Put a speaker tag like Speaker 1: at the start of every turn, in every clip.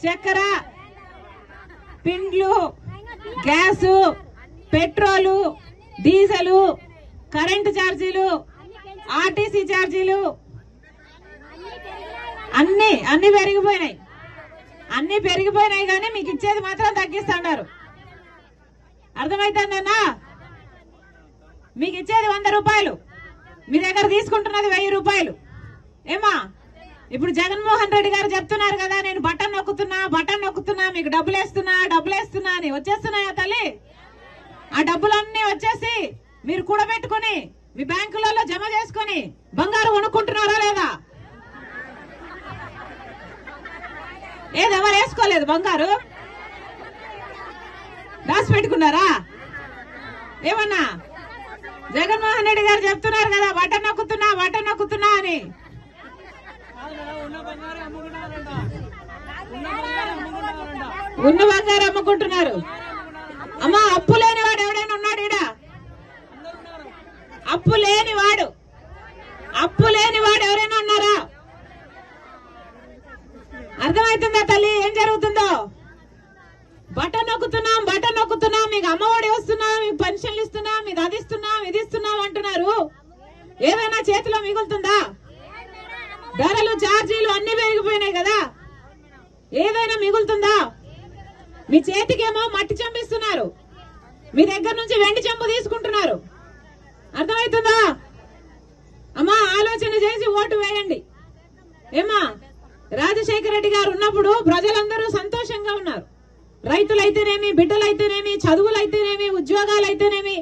Speaker 1: చక్కెర, పిండ్లు, gas, petrol, diesel, current ఛార్జీలు, RTC ఛార్జీలు అన్ని పెరిగిపోయినాయి. అన్ని పెరిగిపోయినాయి కానీ మీకు ఇచ్చేది మాత్రం తగ్గిస్తున్నారు. అర్థమైతుందన్నా? మీకు ఇచ్చేది 100 రూపాయలు, మీ దగ్గర తీసుకుంటున్నది 1000 రూపాయలు. ఏమా ఇప్పుడు జగన్మోహన్ రెడ్డి గారు చెప్తున్నారు కదా, నేను బటన్ నొక్కుతున్నా మీకు డబ్బులు వేస్తున్నా అని. వచ్చేస్తున్నాయా తల్లి? ఆ డబ్బులన్నీ వచ్చేసి మీరు కూడబెట్టుకుని మీ బ్యాంకులలో జమ చేసుకుని బంగారు కొనుక్కుంటున్నారా లేదా? ఎవరు వేసుకోలేదు బంగారు? దాచి పెట్టుకున్నారా? ఏమన్నా జగన్మోహన్ రెడ్డి గారు చెప్తున్నారు కదా బటన్ నొక్కుతున్నా అని. ఉన్న బంగారు అమ్ముకుంటున్నారు. అమ్మా, అప్పు లేనివాడు ఎవడైనా ఉన్నాడు ఈడ? అప్పు లేనివాడు ఎవరైనా ఉన్నారా? అర్థమవుతుందా తల్లి ఏం జరుగుతుందో? బటన్ నొక్కుతున్నాం, మీకు అమ్మఒడి వస్తున్నా, మీకు పెన్షన్లు ఇస్తున్నా, మీకు అది ఇస్తున్నాం అంటున్నారు. ఏదైనా చేతిలో మిగులుతుందా? ధరలు, ఛార్జీలు అన్ని పెరిగిపోయినాయి కదా, ఏదైనా మిగులుతుందా? మీ చేతికేమో మట్టి చంపిస్తున్నారు, మీ దగ్గర నుంచి వెండి చెంబు తీసుకుంటున్నారు. అర్థమవుతుందా? అమ్మా, ఆలోచన చేసి ఓటు వేయండి. ఏమా, రాజశేఖర రెడ్డి గారు ఉన్నప్పుడు ప్రజలందరూ సంతోషంగా ఉన్నారు. రైతులైతేనేమి, బిడ్డలైతేనేమి, చదువులైతేనేమి, ఉద్యోగాలైతేనేమి.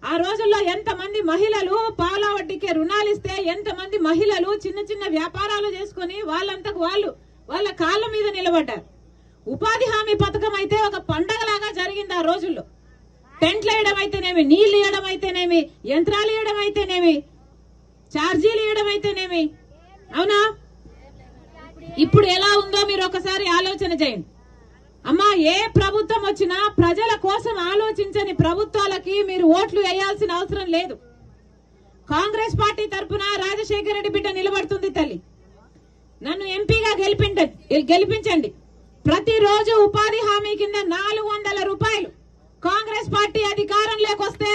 Speaker 1: ఆ రోజుల్లో ఎంతమంది మహిళలు పాల వడ్డీకే రుణాలు ఇస్తే, ఎంతమంది మహిళలు చిన్న చిన్న వ్యాపారాలు చేసుకుని వాళ్ళంతకు వాళ్ళ కాళ్ళ మీద నిలబడ్డారు. ఉపాధి హామీ పథకం అయితే ఒక పండగలాగా జరిగింది ఆ రోజుల్లో. టెంట్లు వేయడం అయితేనేమి, నీళ్లు ఇవ్వడం అయితేనేమి, యంత్రాలు ఇవ్వడం అయితేనేమి, ఛార్జీలు ఇవ్వడం అయితేనేమి. అవునా? ఇప్పుడు ఎలా ఉందో మీరు ఒకసారి ఆలోచన చేయండి. అమ్మా, ఏ ప్రభుత్వం వచ్చినా ప్రజల కోసం ఆలోచించని ప్రభుత్వాలకి మీరు ఓట్లు వేయాల్సిన అవసరం లేదు. కాంగ్రెస్ పార్టీ తరఫున రాజశేఖర రెడ్డి బిడ్డ నిలబడుతుంది తల్లి. నన్ను ఎంపీగా గెలిపించండి. ప్రతిరోజు ఉపాధి హామీ కింద 400 రూపాయలు కాంగ్రెస్ పార్టీ అధికారంలోకి వస్తే